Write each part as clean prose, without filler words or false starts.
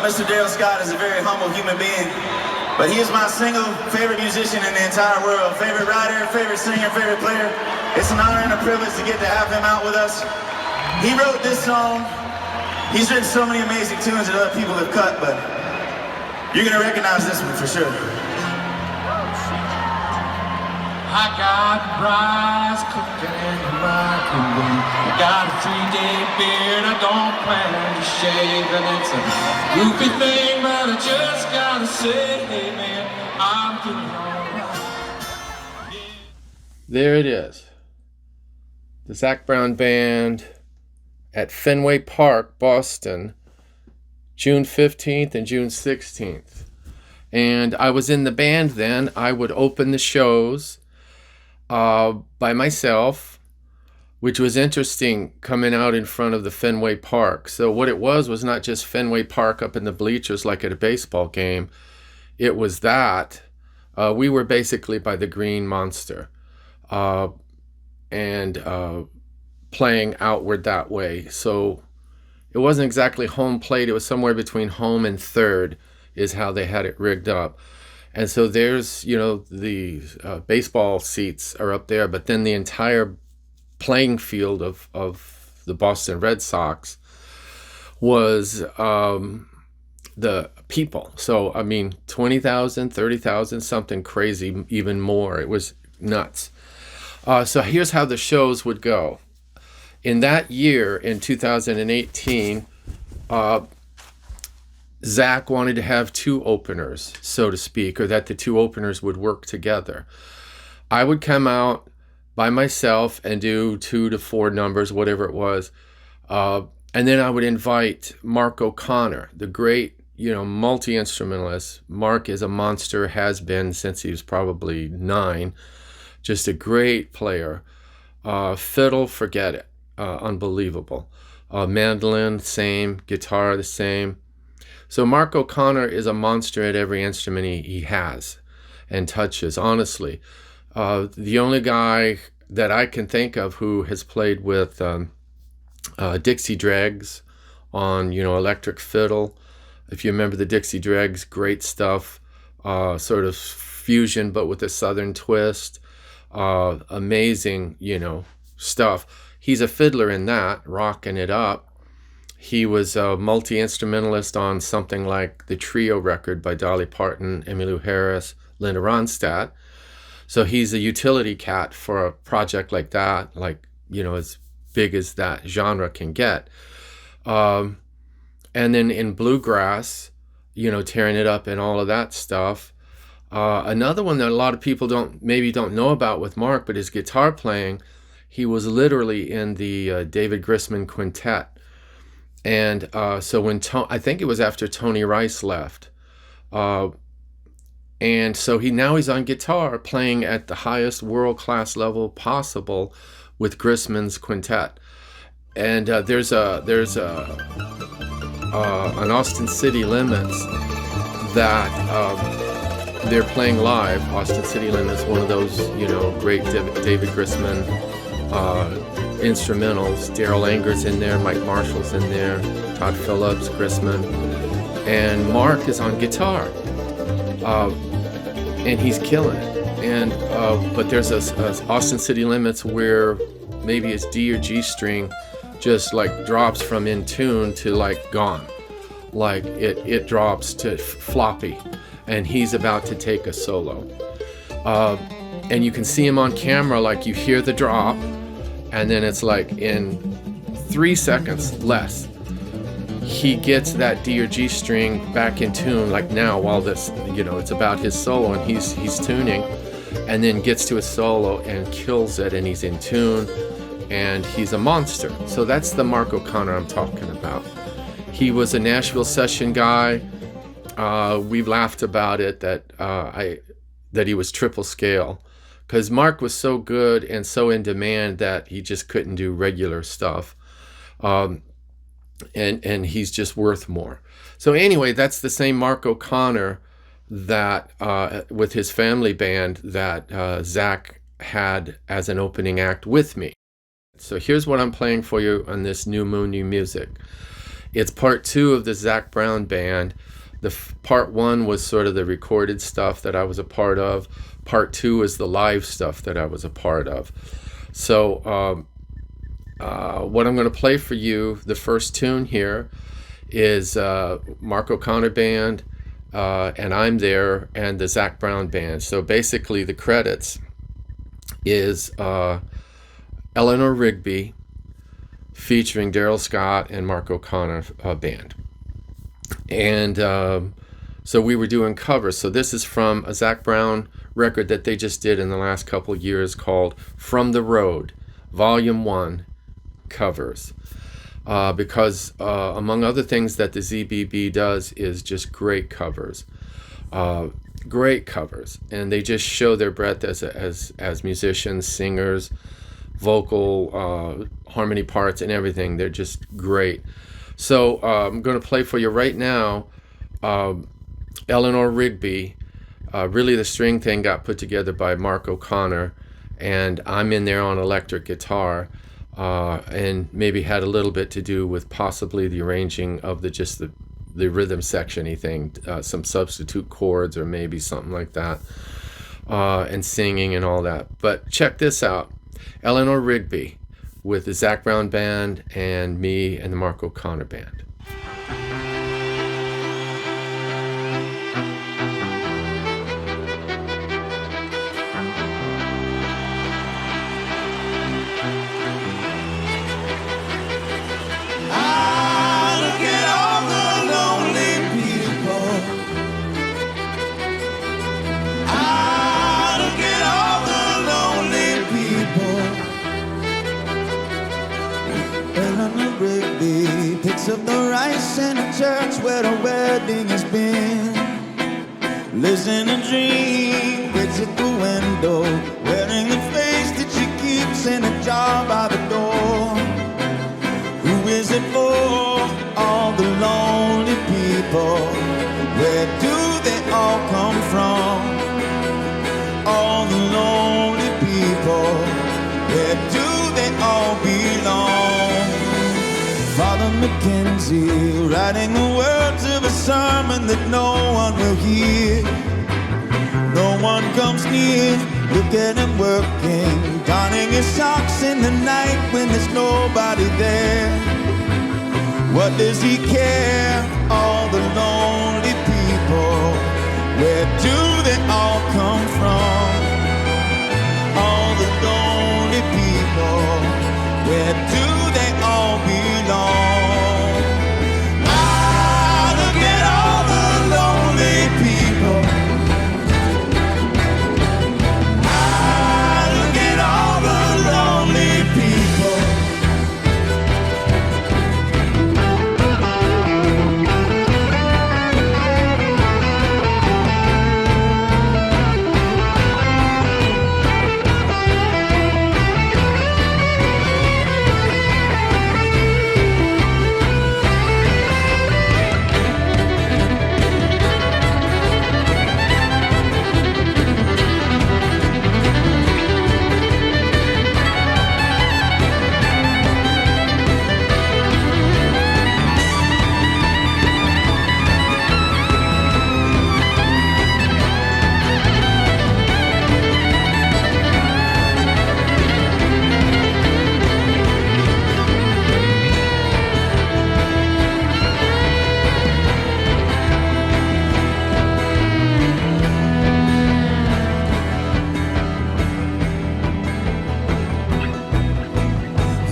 Mr. Daryl Scott is a very humble human being, but he is my single favorite musician in the entire world. Favorite writer, favorite singer, favorite player. It's an honor and a privilege to get to have him out with us. He wrote this song. He's written so many amazing tunes that other people have cut, but you're gonna recognize this one for sure. I got rice cooking in the microwave. I got a 3-day beard, I don't plan to shave. And it's a goofy thing, but I just gotta say, hey man, I'm doing alright. There it is. The Zac Brown Band at Fenway Park, Boston, June 15th and June 16th. And I was in the band then. I would open the shows by myself, which was interesting coming out in front of the Fenway Park. So what it was not just Fenway Park up in the bleachers like at a baseball game. It was that. We were basically by the Green Monster and playing outward that way. So it wasn't exactly home plate. It was somewhere between home and third is how they had it rigged up. And so there's, the baseball seats are up there, but then the entire playing field of the Boston Red Sox was the people. So, 20,000, 30,000, something crazy, even more. It was nuts. So here's how the shows would go. In that year, in 2018, Zac wanted to have two openers, so to speak, or that the two openers would work together. I would come out by myself and do 2 to 4 numbers, whatever it was. And then I would invite Mark O'Connor, the great, multi-instrumentalist. Mark is a monster, has been since he was probably 9. Just a great player. Fiddle, forget it. Unbelievable. Mandolin, same. Guitar, the same. So Mark O'Connor is a monster at every instrument he has and touches, honestly. The only guy that I can think of who has played with Dixie Dregs on, electric fiddle. If you remember the Dixie Dregs, great stuff. Sort of fusion, but with a southern twist. Amazing, stuff. He's a fiddler in that, rocking it up. He was a multi-instrumentalist on something like the Trio record by Dolly Parton, Emmylou Harris, Linda Ronstadt. So he's a utility cat for a project like that, as big as that genre can get. And then in bluegrass, tearing it up and all of that stuff. Another one that a lot of people don't know about with Mark, but his guitar playing, he was literally in the David Grisman Quintet. And so when I think it was after Tony Rice left, and so he's on guitar playing at the highest world-class level possible with Grisman's Quintet. And there's an Austin City Limits that they're playing live. Austin City Limits, one of those great David Grisman instrumentals. Daryl Anger's in there, Mike Marshall's in there, Todd Phillips, Grisman, and Mark is on guitar, and he's killing it. And but there's a Austin City Limits where maybe it's D or G string just drops from in tune to gone, it drops to floppy, and he's about to take a solo, and you can see him on camera, you hear the drop. And then it's in 3 seconds less, he gets that D or G string back in tune, now while this, it's about his solo and he's tuning, and then gets to a solo and kills it, and he's in tune, and he's a monster. So that's the Mark O'Connor I'm talking about. He was a Nashville session guy. We've laughed about it that he was triple scale. Because Mark was so good and so in demand that he just couldn't do regular stuff. And he's just worth more. So anyway, that's the same Mark O'Connor that with his family band that Zac had as an opening act with me. So here's what I'm playing for you on this New Moon, New Music. It's part 2 of the Zac Brown Band. Part 1 was sort of the recorded stuff that I was a part of. Part 2 is the live stuff that I was a part of. So what I'm going to play for you, the first tune here, is Mark O'Connor Band, and I'm there, and the Zac Brown Band. So basically the credits is Eleanor Rigby featuring Daryl Scott and Mark O'Connor Band. And so we were doing covers. So this is from a Zac Brown record that they just did in the last couple of years called From the Road, Volume 1, Covers. Because among other things that the ZBB does is just great covers. Great covers. And they just show their breadth as musicians, singers, vocal, harmony parts, and everything. They're just great. So I'm going to play for you right now Eleanor Rigby. Really the string thing got put together by Mark O'Connor, and I'm in there on electric guitar, and maybe had a little bit to do with possibly the arranging of the rhythm section-y thing, some substitute chords or maybe something like that, and singing and all that. But check this out. Eleanor Rigby with the Zac Brown Band and me and the Mark O'Connor Band. Of the rice in a church where the wedding has been. Lives in a dream, waits at the window, wearing the face that she keeps in a jar by the door. Who is it for? All the lonely people. Where do they all come from? All the lonely people. Where do they all belong? Father Mackenzie, writing the words of a sermon that no one will hear. No one comes near, look at him working, darning his socks in the night when there's nobody there. What does he care? All the lonely people, where do they all come from? All the lonely people, where do they all belong? Look at all the lonely people. Look at all the lonely people.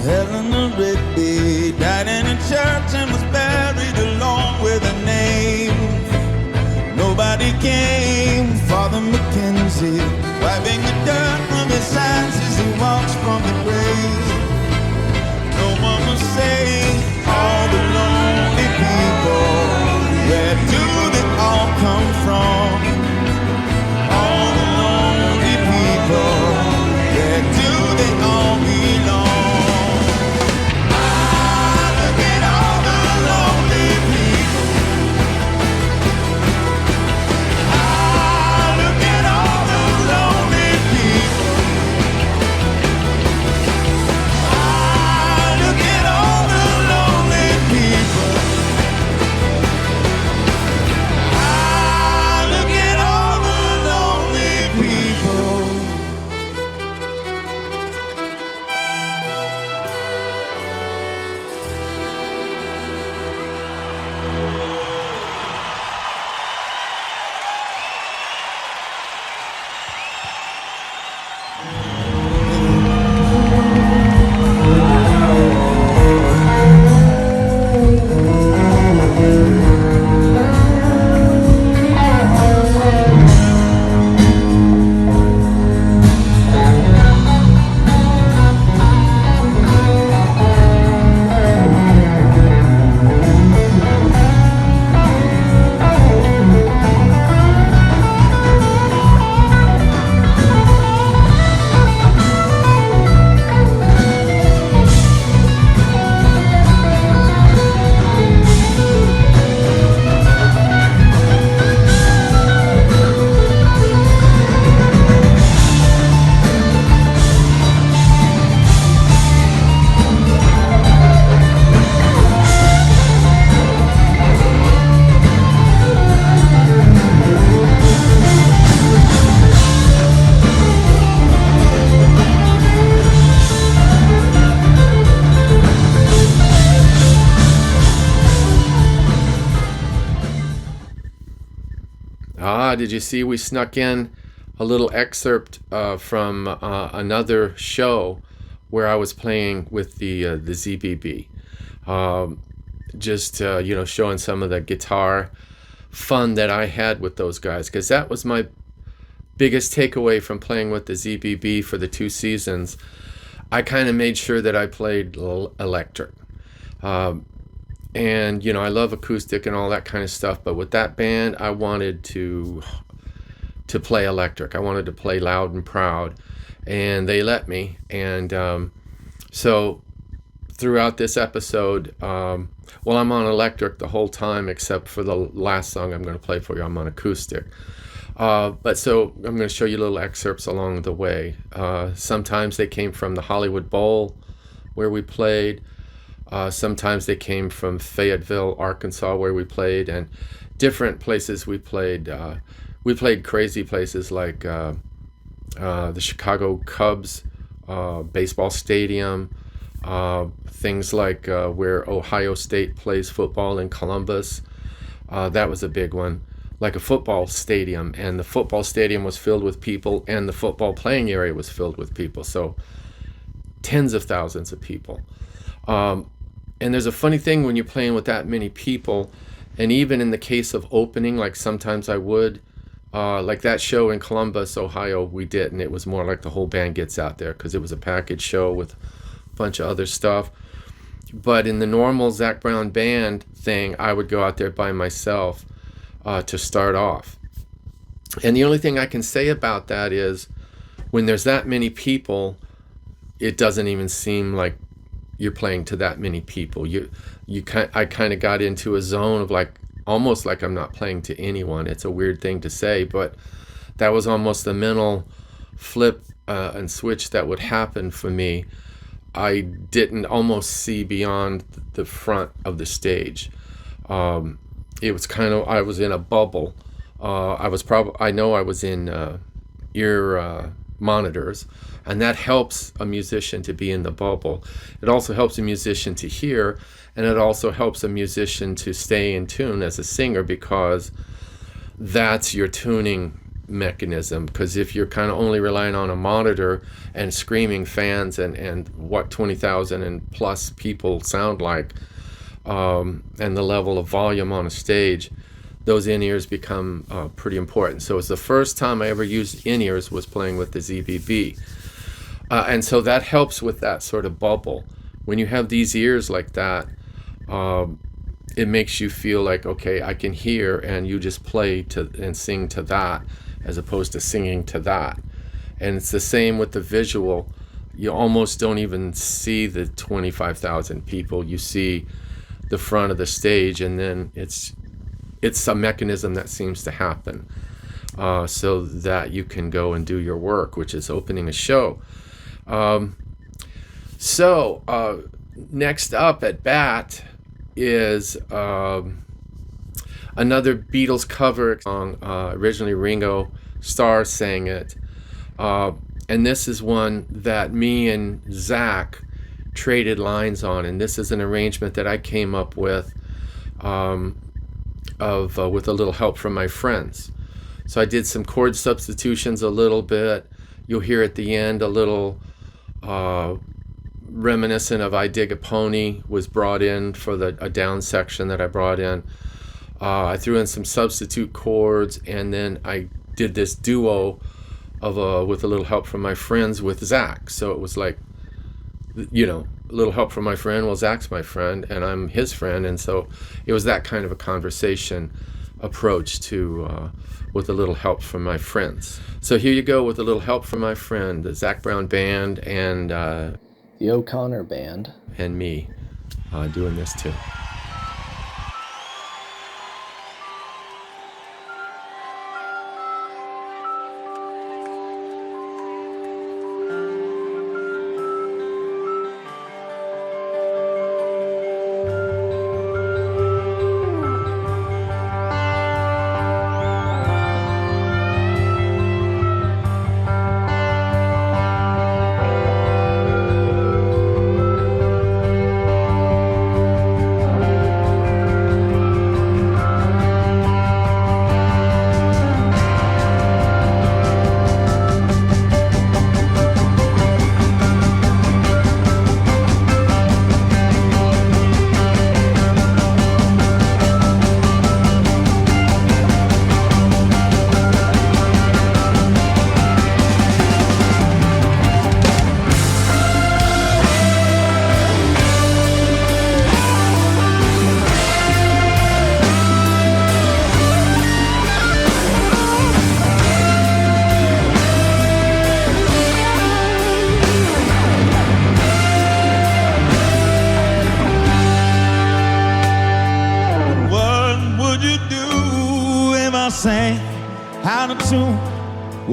Eleanor Rigby died in a church and was buried along with her name. Nobody came. Father Mackenzie wiping the dirt from his eyes as he walks from the grave. No one will say, all the lonely people, where do they all come from? All the lonely people, where do they all belong? People. did you see we snuck in a little excerpt from another show where I was playing with the ZBB? Just showing some of the guitar fun that I had with those guys, because that was my biggest takeaway from playing with the ZBB for the 2 seasons. I kind of made sure that I played electric. And, I love acoustic and all that kind of stuff, but with that band, I wanted to play electric. I wanted to play loud and proud, and they let me. And so throughout this episode, I'm on electric the whole time except for the last song I'm going to play for you. I'm on acoustic. But so I'm going to show you little excerpts along the way. Sometimes they came from the Hollywood Bowl where we played. Sometimes they came from Fayetteville, Arkansas, where we played, and different places we played. We played crazy places like the Chicago Cubs baseball stadium, things like where Ohio State plays football in Columbus. That was a big one. Like a football stadium, and the football stadium was filled with people, and the football playing area was filled with people, so tens of thousands of people. And there's a funny thing when you're playing with that many people, and even in the case of opening, like sometimes I would, like that show in Columbus, Ohio, we did, and it was more like the whole band gets out there because it was a package show with a bunch of other stuff. But in the normal Zac Brown band thing, I would go out there by myself to start off. And the only thing I can say about that is when there's that many people, it doesn't even seem like you're playing to that many people. I kind of got into a zone of like, almost like I'm not playing to anyone. It's a weird thing to say, but that was almost a mental flip and switch that would happen for me. I didn't almost see beyond the front of the stage. It was kind of, I was in a bubble. I know I was in ear monitors, and that helps a musician to be in the bubble. It also helps a musician to hear, and it also helps a musician to stay in tune as a singer, because that's your tuning mechanism. Because if you're kind of only relying on a monitor and screaming fans and what 20,000 and plus people sound like, and the level of volume on a stage, those in-ears become pretty important. So it's the first time I ever used in-ears was playing with the ZBB. And so that helps with that sort of bubble. When you have these ears like that, it makes you feel like, okay, I can hear, and you just play to and sing to that as opposed to singing to that. And it's the same with the visual. You almost don't even see the 25,000 people. You see the front of the stage, and then it's a mechanism that seems to happen so that you can go and do your work, which is opening a show. Next up at bat is another Beatles cover song. Originally Ringo Starr sang it, and this is one that me and Zach traded lines on, and this is an arrangement that I came up with with a little help from my friends. So I did some chord substitutions a little bit. You'll hear at the end a little reminiscent of I Dig a Pony was brought in for a down section that I brought in. I threw in some substitute chords, and then I did this duo with a little help from my friends with Zach. So it was like, a little help from my friend. Well, Zach's my friend, and I'm his friend, and so it was that kind of a conversation approach to with a little help from my friends. So here you go with a little help from my friend, the Zac Brown Band, and the O'Connor Band, and me doing this too.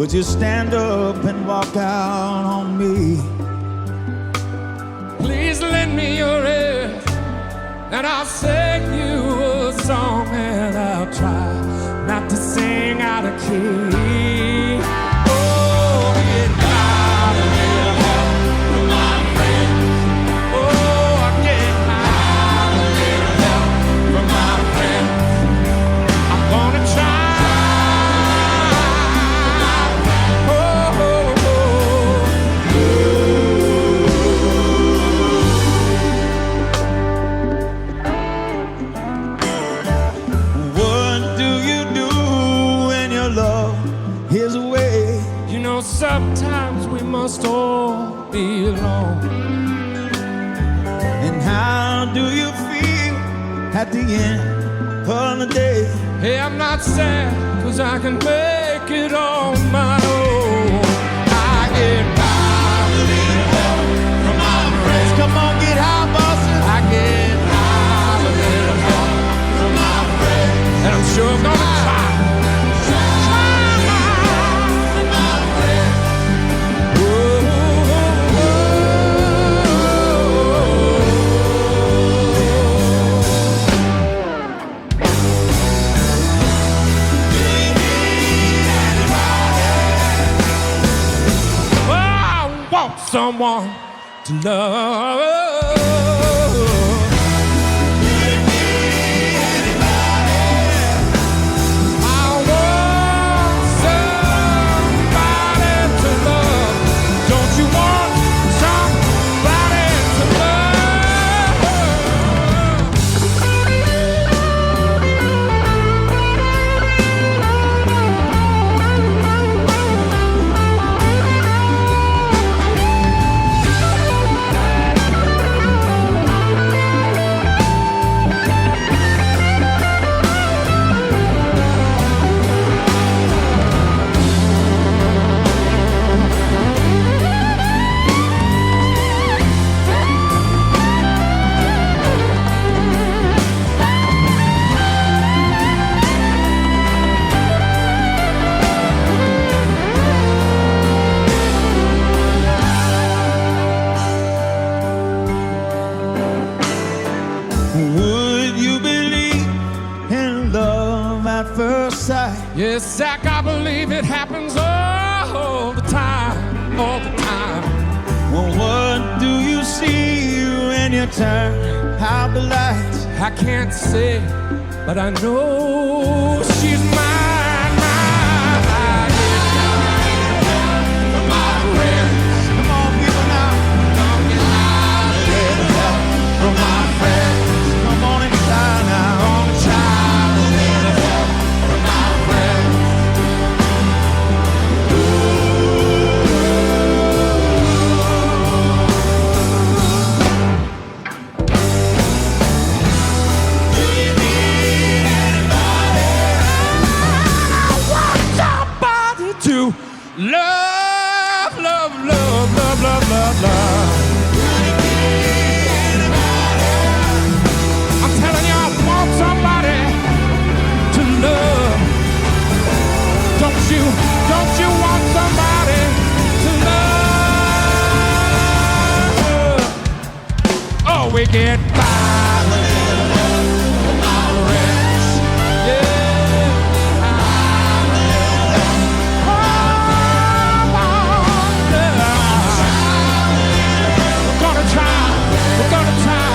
would you stand up and walk out on me? Please lend me your ear, and I'll sing you a song, and I'll try not to sing out of key. Oh, get out a little help from my friends. Oh, I get out a little help from my friends. I'm gonna try. Sometimes we must all be alone. And how do you feel at the end of the day? Hey, I'm not sad, 'cause I can make it on my own. I get by a little help from my friends. Come on, get high, bosses. I get by a little help from my friends. And I'm sure I'm gonna try. Someone to love. I want somebody to love. Don't you want somebody to Yes, Zach, I believe it happens all the time, all the time. Well, what do you see when you turn out the lights? I can't say, but I know she's mine, mine. For my friends. Come on, people now. Don't get out a little help from my friends. Come on inside now. Gonna try a little help from my friends. Do you need anybody? I want somebody to love, love, love, love, love, love, love. I'm telling you, I want somebody to love. Don't you want somebody to love? Oh, we get by a little help from our friends. Yeah, by a little help. Oh, yeah. We're gonna try. We're gonna try.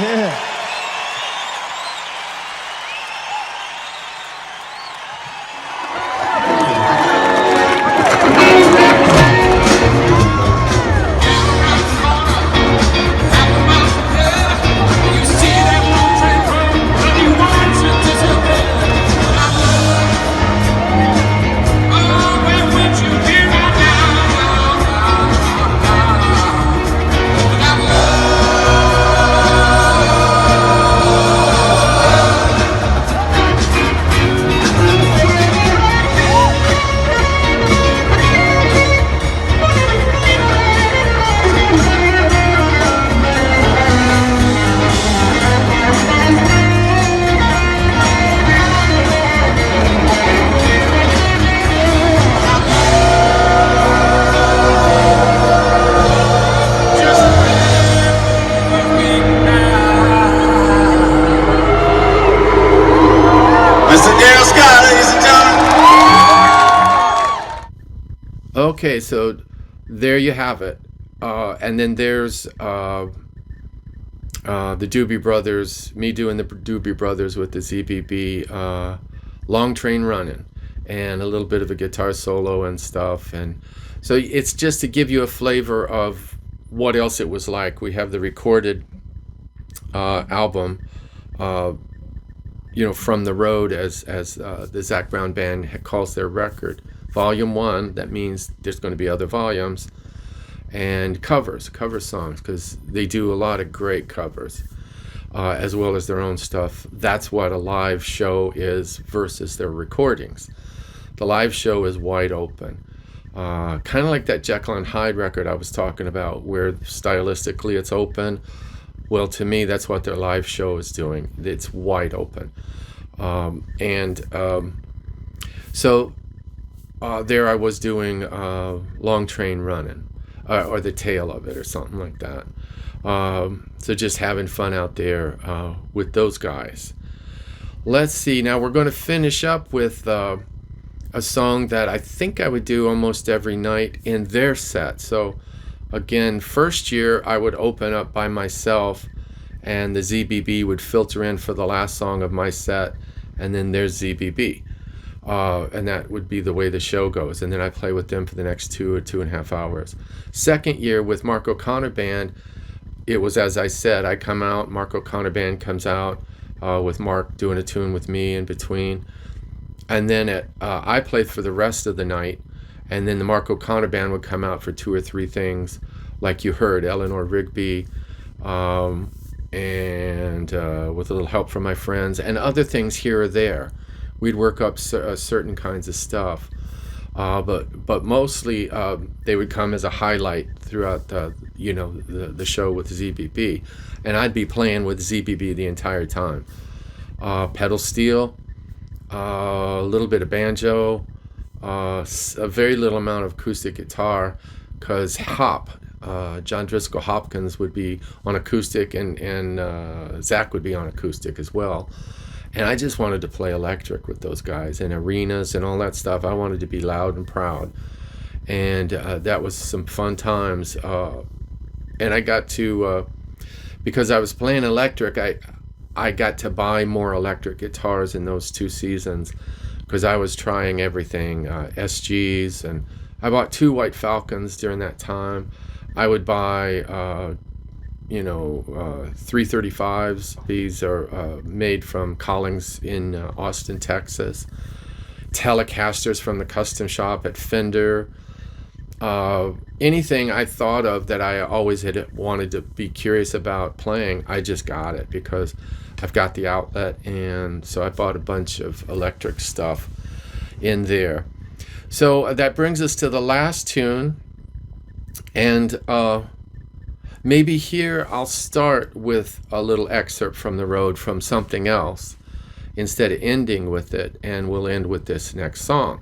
Yeah. Mr. Daryl Scott, ladies and gentlemen. Okay, so there you have it. And then there's the Doobie Brothers, me doing the Doobie Brothers with the ZBB, Long Train Running, and a little bit of a guitar solo and stuff. And so it's just to give you a flavor of what else it was like. We have the recorded album, From the Road, as the Zac Brown Band calls their record. Volume 1, that means there's going to be other volumes, and cover songs, because they do a lot of great covers, as well as their own stuff. That's what a live show is versus their recordings. The live show is wide open, kind of like that Jekyll and Hyde record I was talking about, where stylistically it's open. Well, to me, that's what their live show is doing. It's wide open. So there I was doing Long Train Running, or the tail of it, or something like that. So just having fun out there with those guys. Let's see, now we're going to finish up with a song that I think I would do almost every night in their set. So again, first year I would open up by myself, and the ZBB would filter in for the last song of my set, and then there's ZBB. And that would be the way the show goes. And then I play with them for the next 2 or 2.5 hours. Second year with Mark O'Connor Band, it was, as I said, I come out, Mark O'Connor Band comes out with Mark doing a tune with me in between. And then I played for the rest of the night, and then the Mark O'Connor Band would come out for 2 or 3 things, like you heard, Eleanor Rigby, and with a little help from my friends, and other things here or there. We'd work up certain kinds of stuff, but mostly they would come as a highlight throughout the show with ZBB, and I'd be playing with ZBB the entire time. Pedal steel, a little bit of banjo, a very little amount of acoustic guitar, because John Driscoll Hopkins would be on acoustic, and Zach would be on acoustic as well. And I just wanted to play electric with those guys in arenas and all that stuff. I wanted to be loud and proud. And that was some fun times. And I got to, because I was playing electric, I got to buy more electric guitars in those 2 seasons, because I was trying everything, SGs, and I bought 2 White Falcons during that time. I would buy 335s. These are made from Collings in Austin, Texas. Telecasters from the custom shop at Fender. Anything I thought of that I always had wanted to be curious about playing, I just got it because I've got the outlet, and so I bought a bunch of electric stuff in there. So that brings us to the last tune, and maybe here I'll start with a little excerpt from The Road from something else instead of ending with it, and we'll end with this next song.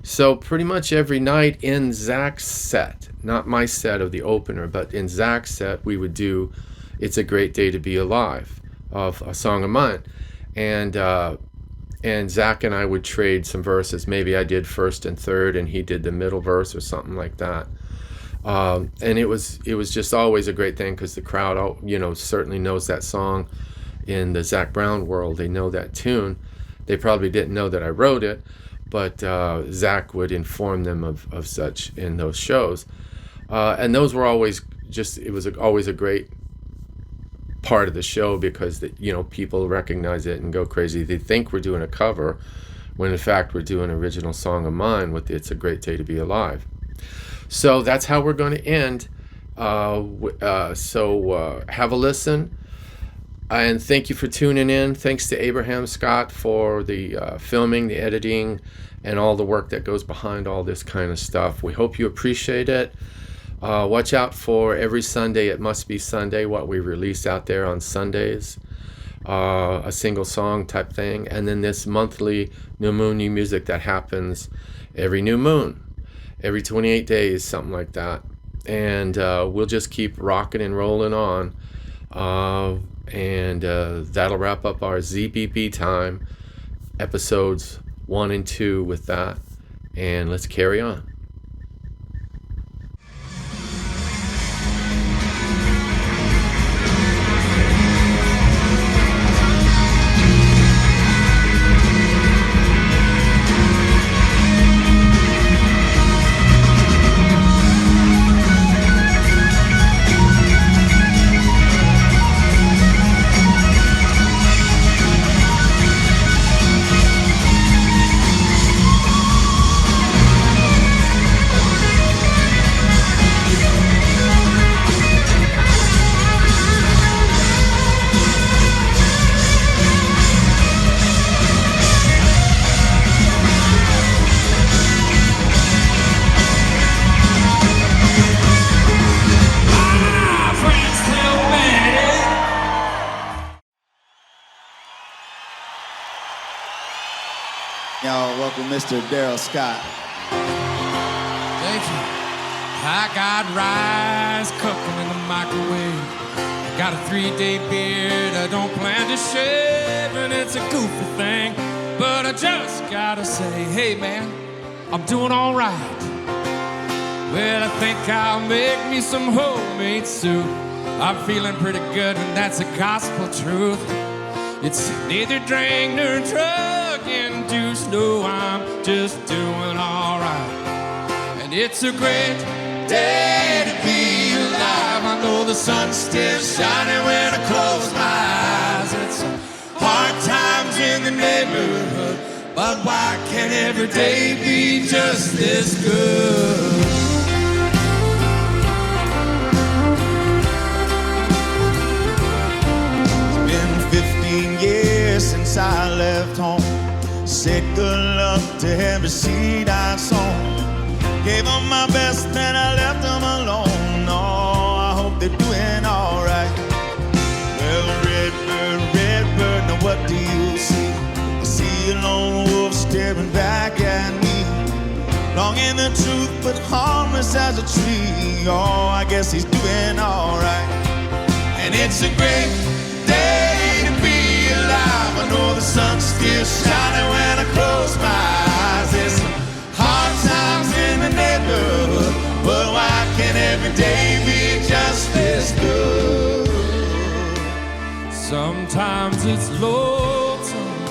So pretty much every night in Zach's set, not my set of the opener, but in Zach's set, we would do It's a Great Day to Be Alive, of a song of mine. And Zach and I would trade some verses. Maybe I did first and third, and he did the middle verse or something like that. And it was just always a great thing because the crowd, certainly knows that song. In the Zac Brown world, they know that tune. They probably didn't know that I wrote it, but Zac would inform them of such in those shows. And those were always always a great part of the show because people recognize it and go crazy. They think we're doing a cover when in fact we're doing an original song of mine with It's a Great Day to Be Alive. So that's how we're going to end. So have a listen. And thank you for tuning in. Thanks to Abraham Scott for the filming, the editing, and all the work that goes behind all this kind of stuff. We hope you appreciate it. Watch out for every Sunday, It Must Be Sunday, what we release out there on Sundays. A single song type thing. And then this monthly New Moon New Music that happens every new moon. Every 28 days, something like that. And we'll just keep rocking and rolling on. And that'll wrap up our ZBB time, episodes 1 and 2 with that. And let's carry on. Y'all welcome Mr. Daryl Scott. Thank you. I got rice cooking in the microwave. I got a 3-day beard I don't plan to shave, and it's a goofy thing, but I just gotta say, hey man, I'm doing all right. Well, I think I'll make me some homemade soup. I'm feeling pretty good, and that's the gospel truth. It's neither drink nor drug induced. No, I'm just doing all right. And it's a great day to be alive. I know the sun's still shining when I close my eyes. It's hard times in the neighborhood, but why can't every day be just this good? Since I left home, said good luck to every seed I sown. Gave them my best and I left them alone. Oh, I hope they're doing all right. Well, redbird, now what do you see? I see a lone wolf staring back at me, long in the truth but harmless as a tree. Oh, I guess he's doing all right. And it's a great day to be alive. I know the sun's still shining when I close my eyes. There's some hard times in the neighborhood, but why can't every day be just this good? Sometimes it's lonesome,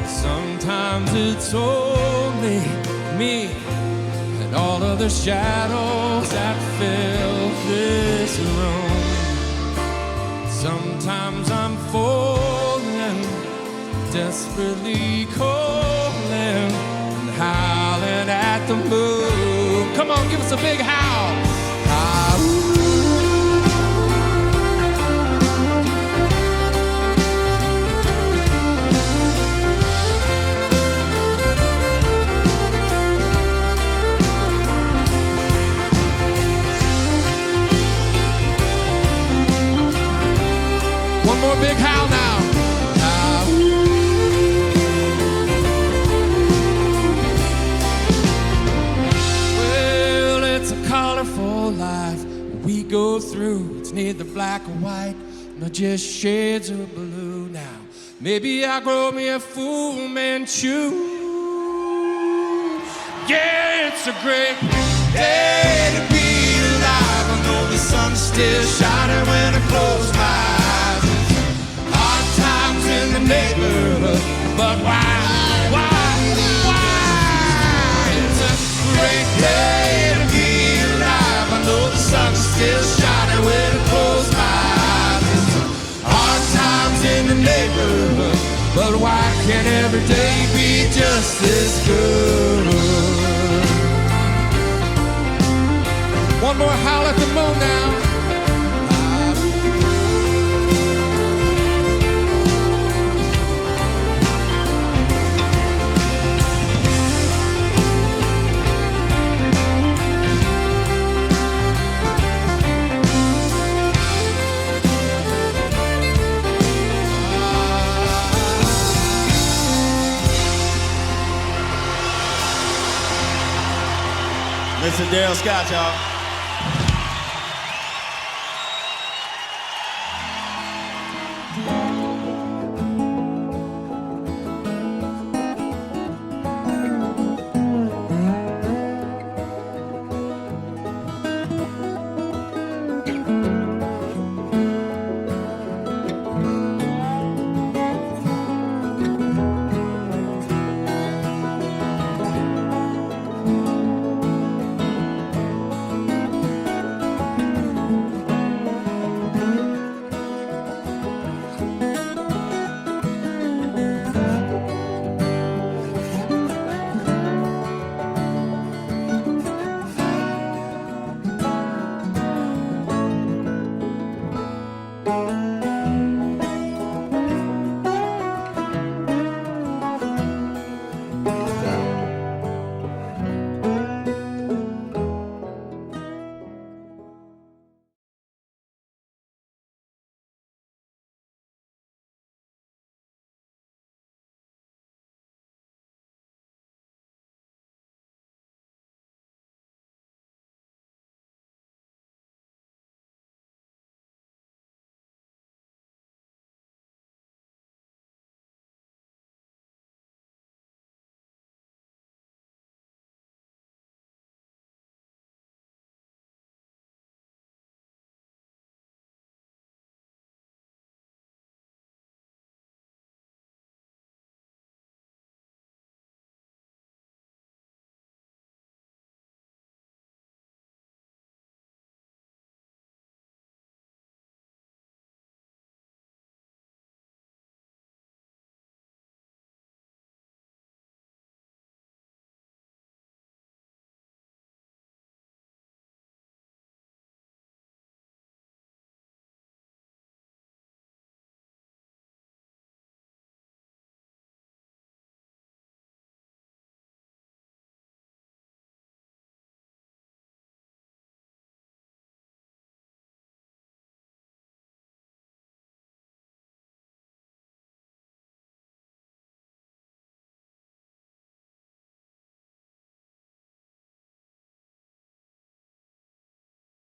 sometimes it's only me and all of the shadows that fill this room. Sometimes I'm falling, desperately calling and howling at the moon. Come on, give us a big howl. One more big howl now. Well, it's a colorful life we go through. It's neither black or white, nor just shades of blue. Now, maybe I'll grow me a Fu Manchu. Yeah, it's a great day to be alive. still shining when I close my eyes. Hard times in the neighborhood, but why? It's a great day to be alive. I know the sun's still shining when I close my eyes. It's hard times in the neighborhood, but why can't every day be just as good? One more howl at the moon now. Mr. Daryl Scott, y'all.